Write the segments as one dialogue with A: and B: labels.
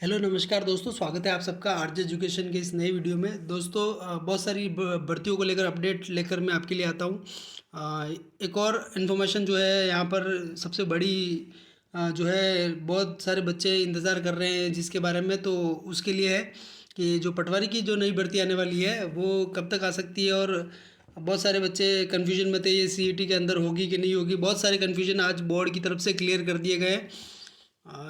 A: Hello नमस्कार दोस्तों, स्वागत है आप सबका आरजे एजुकेशन के इस नए वीडियो में। दोस्तों बहुत सारी भर्तियों को लेकर अपडेट लेकर मैं आपके लिए आता हूँ। एक और इन्फॉर्मेशन जो है यहाँ पर सबसे बड़ी जो है बहुत सारे बच्चे इंतज़ार कर रहे हैं जिसके बारे में, तो उसके लिए है कि जो पटवारी की जो नई भर्ती आने वाली है वो कब तक आ सकती है। और बहुत सारे बच्चे कन्फ्यूजन में थे ये सीईटी के अंदर होगी कि नहीं होगी। बहुत सारे कन्फ्यूजन आज बोर्ड की तरफ से क्लियर कर दिए गए हैं।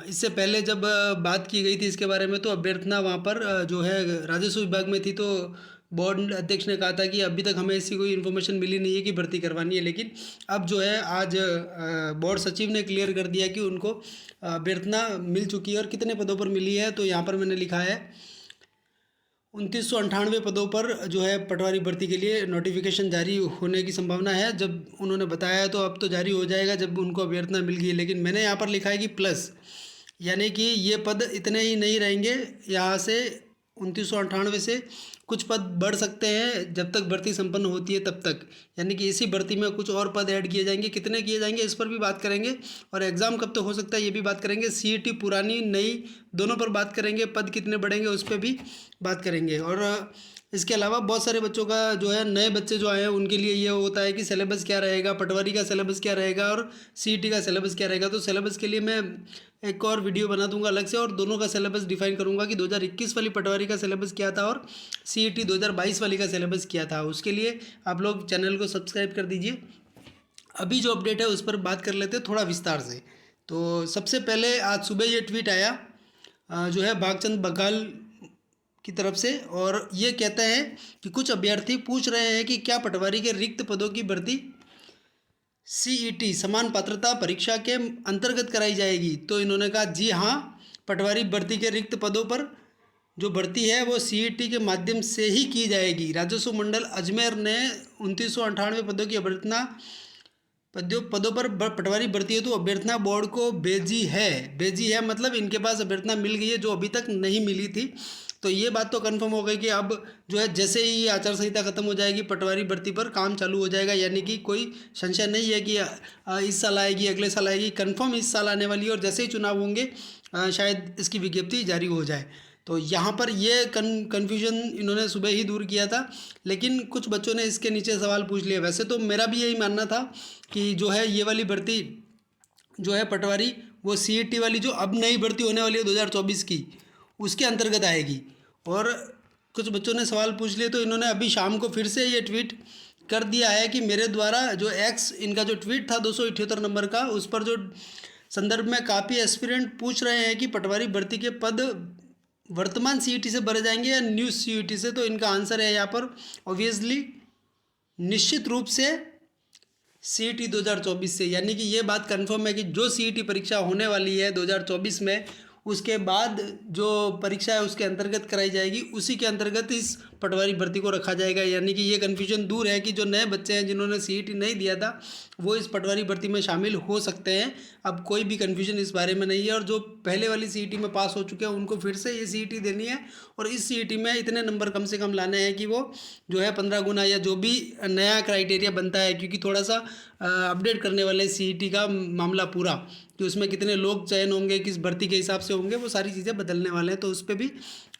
A: इससे पहले जब बात की गई थी इसके बारे में, तो अभ्यर्थना वहाँ पर जो है राजस्व विभाग में थी, तो बोर्ड अध्यक्ष ने कहा था कि अभी तक हमें ऐसी कोई इन्फॉर्मेशन मिली नहीं है कि भर्ती करवानी है। लेकिन अब जो है आज बोर्ड सचिव ने क्लियर कर दिया कि उनको अभ्यर्थना मिल चुकी है। और कितने पदों पर मिली है तो यहाँ पर मैंने लिखा है 2998 पदों पर जो है पटवारी भर्ती के लिए नोटिफिकेशन जारी होने की संभावना है। जब उन्होंने बताया तो अब तो जारी हो जाएगा जब उनको अभ्यर्थना मिल गई। लेकिन मैंने यहाँ पर लिखा है कि प्लस, यानी कि ये पद इतने ही नहीं रहेंगे। यहाँ से 2998 से कुछ पद बढ़ सकते हैं जब तक भर्ती संपन्न होती है तब तक। यानी कि इसी भर्ती में कुछ और पद ऐड किए जाएंगे। कितने किए जाएंगे इस पर भी बात करेंगे, और एग्ज़ाम कब तक हो सकता है ये भी बात करेंगे। सीईटी पुरानी नई दोनों पर बात करेंगे। पद कितने बढ़ेंगे उस पर भी बात करेंगे। और इसके अलावा बहुत सारे बच्चों का जो है, नए बच्चे जो आए हैं उनके लिए ये होता है कि सिलेबस क्या रहेगा, पटवारी का सिलेबस क्या रहेगा और सीईटी का सिलेबस क्या रहेगा। तो सिलेबस के लिए मैं एक और वीडियो बना दूंगा अलग से, और दोनों का सिलेबस डिफाइन करूंगा कि 2021 वाली पटवारी का सिलेबस क्या था और सीईटी 2022 वाली का सिलेबस क्या था। उसके लिए आप लोग चैनल को सब्सक्राइब कर दीजिए। अभी जो अपडेट है उस पर बात कर लेते हैं थोड़ा विस्तार से। तो सबसे पहले आज सुबह ये ट्वीट आया जो है भागचंद बघाल की तरफ से, और ये कहते हैं कि कुछ अभ्यर्थी पूछ रहे हैं कि क्या पटवारी के रिक्त पदों की भर्ती सीईटी समान पात्रता परीक्षा के अंतर्गत कराई जाएगी। तो इन्होंने कहा जी हाँ, पटवारी भर्ती के रिक्त पदों पर जो भर्ती है वो सीईटी के माध्यम से ही की जाएगी। राजस्व मंडल अजमेर ने 2998 पदों की अभ्यर्थना पदों पर पटवारी भर्ती है तो अभ्यर्थना बोर्ड को भेजी है मतलब इनके पास अभ्यर्थना मिल गई है जो अभी तक नहीं मिली थी। तो ये बात तो कंफर्म हो गई कि अब जो है जैसे ही आचार संहिता खत्म हो जाएगी पटवारी भर्ती पर काम चालू हो जाएगा। यानी कि कोई संशय नहीं है कि इस साल आएगी अगले साल आएगी, कंफर्म इस साल आने वाली है। और जैसे ही चुनाव होंगे शायद इसकी विज्ञप्ति जारी हो जाए। तो यहाँ पर ये कन्फ्यूजन इन्होंने सुबह ही दूर किया था, लेकिन कुछ बच्चों ने इसके नीचे सवाल पूछ लिया। वैसे तो मेरा भी यही मानना था कि जो है ये वाली भर्ती जो है पटवारी, वो सीईटी वाली जो अब नई भर्ती होने वाली है 2024 की, उसके अंतर्गत आएगी। और कुछ बच्चों ने सवाल पूछ लिए तो इन्होंने अभी शाम को फिर से ये ट्वीट कर दिया है कि मेरे द्वारा जो एक्स इनका जो ट्वीट था 278 नंबर का, उस पर जो संदर्भ में काफ़ी एस्पिरेंट पूछ रहे हैं कि पटवारी भर्ती के पद वर्तमान सीईटी से भरे जाएंगे या न्यू सीईटी से। तो इनका आंसर है यहाँ पर ऑब्वियसली निश्चित रूप से सीईटी 2024 से। यानी कि ये बात कंफर्म है कि जो सीईटी परीक्षा होने वाली है 2024 में, उसके बाद जो परीक्षा है उसके अंतर्गत कराई जाएगी, उसी के अंतर्गत इस पटवारी भर्ती को रखा जाएगा। यानी कि ये कन्फ्यूजन दूर है कि जो नए बच्चे हैं जिन्होंने सीईटी नहीं दिया था वो इस पटवारी भर्ती में शामिल हो सकते हैं। अब कोई भी कन्फ्यूजन इस बारे में नहीं है। और जो पहले वाली सीईटी में पास हो चुके हैं उनको फिर से ये सीईटी देनी है, और इस सीईटी में इतने नंबर कम से कम लाने हैं कि वो जो है 15 गुना या जो भी नया क्राइटेरिया बनता है, क्योंकि थोड़ा सा अपडेट करने वाले सीईटी का मामला पूरा, कि उसमें कितने लोग चयन होंगे, किस भर्ती के हिसाब से होंगे, वो सारी चीज़ें बदलने वाले हैं। तो उस पर भी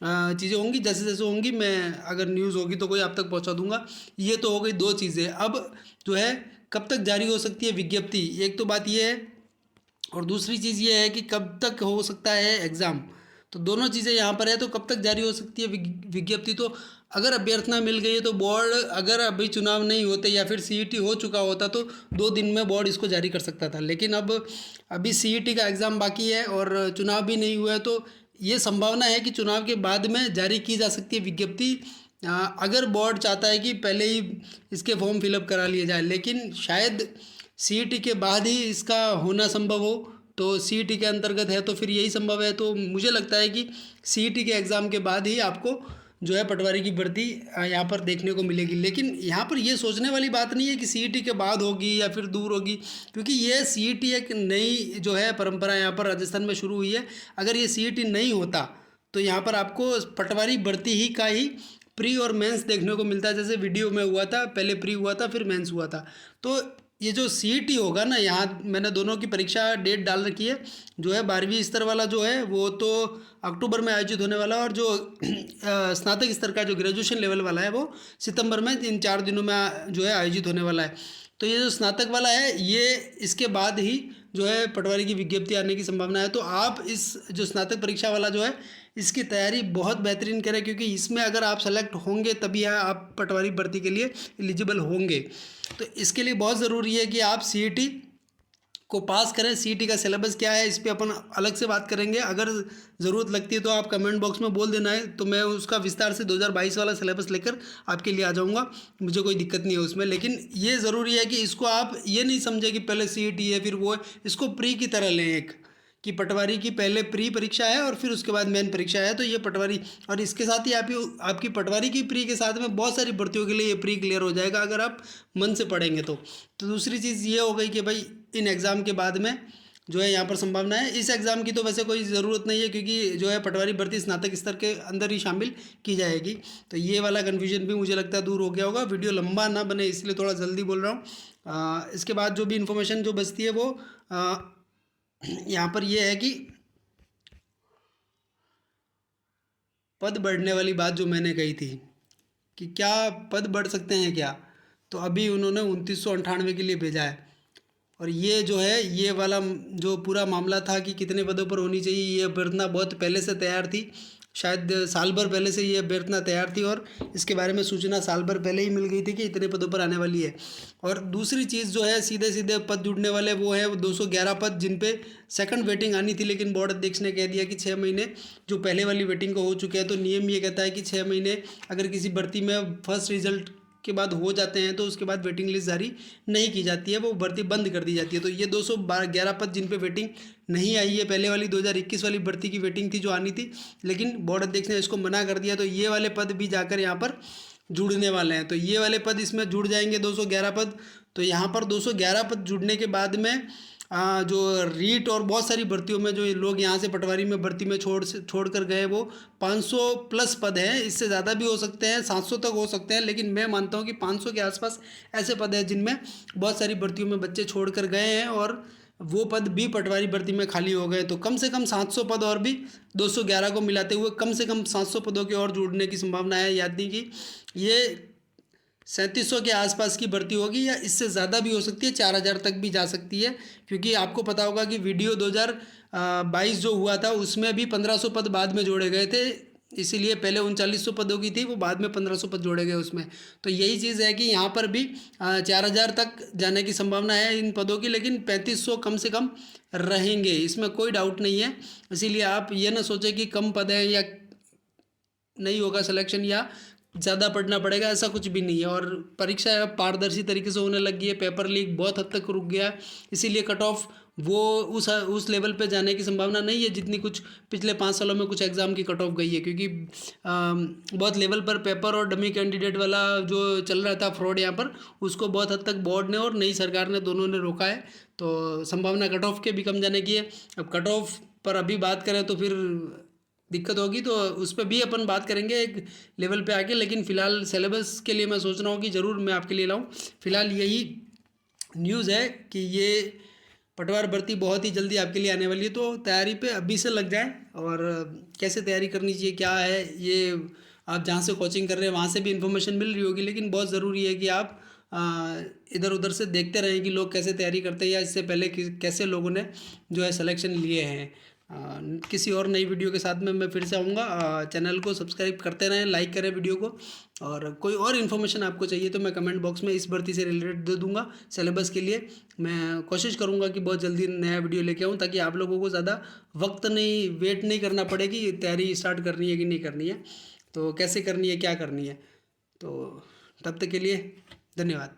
A: चीज़ें होंगी, जैसे जैसे होंगी मैं अगर न्यूज़ होगी तो कोई आप तक पहुंचा दूंगा। ये तो हो गई दो चीज़ें। अब जो है कब तक जारी हो सकती है विज्ञप्ति, एक तो बात ये है, और दूसरी चीज़ ये है कि कब तक हो सकता है एग्ज़ाम। तो दोनों चीज़ें यहाँ पर है। तो कब तक जारी हो सकती है विज्ञप्ति, तो अगर अभ्यर्थना मिल गई है तो बोर्ड, अगर अभी चुनाव नहीं होते या फिर सीईटी हो चुका होता तो 2 दिन में बोर्ड इसको जारी कर सकता था। लेकिन अब अभी सीईटी का एग्ज़ाम बाकी है और चुनाव भी नहीं हुआ है, तो ये संभावना है कि चुनाव के बाद में जारी की जा सकती है विज्ञप्ति। अगर बोर्ड चाहता है कि पहले ही इसके फॉर्म फिलअप करा लिए जाए, लेकिन शायद सीईटी के बाद ही इसका होना संभव हो। तो सीईटी के अंतर्गत है तो फिर यही संभव है। तो मुझे लगता है कि सीईटी के एग्ज़ाम के बाद ही आपको जो है पटवारी की भर्ती यहाँ पर देखने को मिलेगी। लेकिन यहाँ पर ये सोचने वाली बात नहीं है कि सीईटी के बाद होगी या फिर दूर होगी, क्योंकि ये सीईटी एक नई जो है परंपरा यहाँ पर राजस्थान में शुरू हुई है। अगर ये सीईटी नहीं होता तो यहाँ पर आपको पटवारी भर्ती ही का ही प्री और मेंस देखने को मिलता है। जैसे वीडियो में हुआ था, पहले प्री हुआ था फिर मेंस हुआ था। तो ये जो CET होगा ना, यहाँ मैंने दोनों की परीक्षा डेट डाल रखी है। जो है 12वीं स्तर वाला जो है वो तो अक्टूबर में आयोजित होने वाला है, और जो स्नातक स्तर का जो ग्रेजुएशन लेवल वाला है वो सितंबर में इन 4 दिनों में जो है आयोजित होने वाला है। तो ये जो स्नातक वाला है ये इसके बाद ही जो है पटवारी की विज्ञप्ति आने की संभावना है। तो आप इस जो स्नातक परीक्षा वाला जो है इसकी तैयारी बहुत बेहतरीन करें, क्योंकि इसमें अगर आप सेलेक्ट होंगे तभी आप पटवारी भर्ती के लिए एलिजिबल होंगे। तो इसके लिए बहुत ज़रूरी है कि आप CET को पास करें। CET का सिलेबस क्या है इस पर अपन अलग से बात करेंगे, अगर ज़रूरत लगती है तो आप कमेंट बॉक्स में बोल देना है, तो मैं उसका विस्तार से 2022 वाला सिलेबस लेकर आपके लिए आ जाऊंगा। मुझे कोई दिक्कत नहीं है उसमें, लेकिन ये ज़रूरी है कि इसको आप ये नहीं समझे कि पहले CET है फिर वो है, इसको प्री की तरह लें एक, कि पटवारी की पहले प्री परीक्षा है और फिर उसके बाद मेन परीक्षा है। तो ये पटवारी, और इसके साथ ही आपकी पटवारी की प्री के साथ में बहुत सारी भर्तियों के लिए ये प्री क्लियर हो जाएगा अगर आप मन से पढ़ेंगे तो। दूसरी चीज़ ये हो गई कि भाई इन एग्ज़ाम के बाद में जो है यहाँ पर संभावना है। इस एग्ज़ाम की तो वैसे कोई ज़रूरत नहीं है, क्योंकि जो है पटवारी भर्ती स्नातक स्तर के अंदर ही शामिल की जाएगी। तो ये वाला कन्फ्यूजन भी मुझे लगता है दूर हो गया होगा। वीडियो लंबा ना बने इसलिए थोड़ा जल्दी बोल रहा हूँ। इसके बाद जो भी इन्फॉर्मेशन जो बचती है वो यहाँ पर ये है कि पद बढ़ने वाली बात जो मैंने कही थी कि क्या पद बढ़ सकते हैं क्या, तो अभी उन्होंने 2998 के लिए भेजा है। और ये जो है ये वाला जो पूरा मामला था कि कितने पदों पर होनी चाहिए, ये अभ्यर्थना बहुत पहले से तैयार थी, शायद साल भर पहले से ये अभ्यर्थना तैयार थी, और इसके बारे में सूचना साल भर पहले ही मिल गई थी कि इतने पदों पर आने वाली है। और दूसरी चीज़ जो है सीधे सीधे पद जुड़ने वाले वो है 211 पद जिन पे सेकंड वेटिंग आनी थी, लेकिन बोर्ड अध्यक्ष ने कह दिया कि 6 महीने जो पहले वाली वेटिंग को हो चुके हैं। तो नियम ये कहता है कि 6 महीने अगर किसी भर्ती में फर्स्ट रिजल्ट के बाद हो जाते हैं तो उसके बाद वेटिंग लिस्ट जारी नहीं की जाती है, वो भर्ती बंद कर दी जाती है। तो ये 211 पद जिन पे वेटिंग नहीं आई है, पहले वाली 2021 वाली भर्ती की वेटिंग थी जो आनी थी, लेकिन बोर्ड अध्यक्ष ने इसको मना कर दिया। तो ये वाले पद भी जाकर यहाँ पर जुड़ने वाले हैं। तो ये वाले पद इसमें जुड़ जाएंगे 211 पद। तो यहाँ पर 211 पद जुड़ने के बाद में जो रीट और बहुत सारी भर्तियों में जो लोग यहाँ से पटवारी में भर्ती में छोड़ कर गए वो 500 प्लस पद हैं। इससे ज़्यादा भी हो सकते हैं, 700 तक हो सकते हैं, लेकिन मैं मानता हूँ कि 500 के आसपास ऐसे पद हैं जिनमें बहुत सारी भर्तियों में बच्चे छोड़ कर गए हैं और वो पद भी पटवारी भर्ती में खाली हो गए। तो कम से कम 700 पद और भी 211 को मिलाते हुए कम से कम 700 पदों के और जुड़ने की संभावना है। याद नहीं कि ये 3700 के आसपास की भर्ती होगी या इससे ज़्यादा भी हो सकती है, 4000 तक भी जा सकती है। क्योंकि आपको पता होगा कि वीडियो 2022 जो हुआ था उसमें भी 1500 पद बाद में जोड़े गए थे, इसीलिए पहले 3900 पदों की थी, वो बाद में 1500 पद जोड़े गए उसमें। तो यही चीज़ है कि यहाँ पर भी 4000 तक जाने की संभावना है इन पदों की, लेकिन 3500 कम से कम रहेंगे, इसमें कोई डाउट नहीं है। इसीलिए आप ये ना सोचें कि कम पद हैं या नहीं होगा सिलेक्शन या ज़्यादा पढ़ना पड़ेगा, ऐसा कुछ भी नहीं है। और परीक्षा पारदर्शी तरीके से होने लगी है, पेपर लीक बहुत हद तक रुक गया, इसीलिए कट ऑफ वो उस लेवल पे जाने की संभावना नहीं है जितनी कुछ पिछले 5 सालों में कुछ एग्ज़ाम की कट ऑफ गई है। क्योंकि बहुत लेवल पर पेपर और डमी कैंडिडेट वाला जो चल रहा था फ्रॉड यहाँ पर, उसको बहुत हद तक बोर्ड ने और नई सरकार ने दोनों ने रोका है। तो संभावना कट ऑफ के भी कम जाने की है। अब कट ऑफ पर अभी बात करें तो फिर दिक्कत होगी, तो उस पर भी अपन बात करेंगे एक लेवल पे आके। लेकिन फ़िलहाल सिलेबस के लिए मैं सोच रहा हूँ कि ज़रूर मैं आपके लिए लाऊं। फ़िलहाल यही न्यूज़ है कि ये पटवार भर्ती बहुत ही जल्दी आपके लिए आने वाली है, तो तैयारी पे अभी से लग जाएं। और कैसे तैयारी करनी चाहिए क्या है, ये आप जहाँ से कोचिंग कर रहे हैं वहाँ से भी इन्फॉर्मेशन मिल रही होगी, लेकिन बहुत ज़रूरी है कि आप इधर उधर से देखते रहें कि लोग कैसे तैयारी करते हैं या इससे पहले कैसे लोगों ने जो है सिलेक्शन लिए हैं। किसी और नई वीडियो के साथ में मैं फिर से आऊँगा। चैनल को सब्सक्राइब करते रहें, लाइक करें वीडियो को, और कोई और इन्फॉर्मेशन आपको चाहिए तो मैं कमेंट बॉक्स में इस भर्ती से रिलेटेड दे दूँगा। सिलेबस के लिए मैं कोशिश करूँगा कि बहुत जल्दी नया वीडियो लेके आऊँ, ताकि आप लोगों को ज़्यादा वक्त नहीं वेट नहीं करना पड़े कि तैयारी स्टार्ट करनी है कि नहीं करनी है, तो कैसे करनी है क्या करनी है। तो तब तक के लिए धन्यवाद।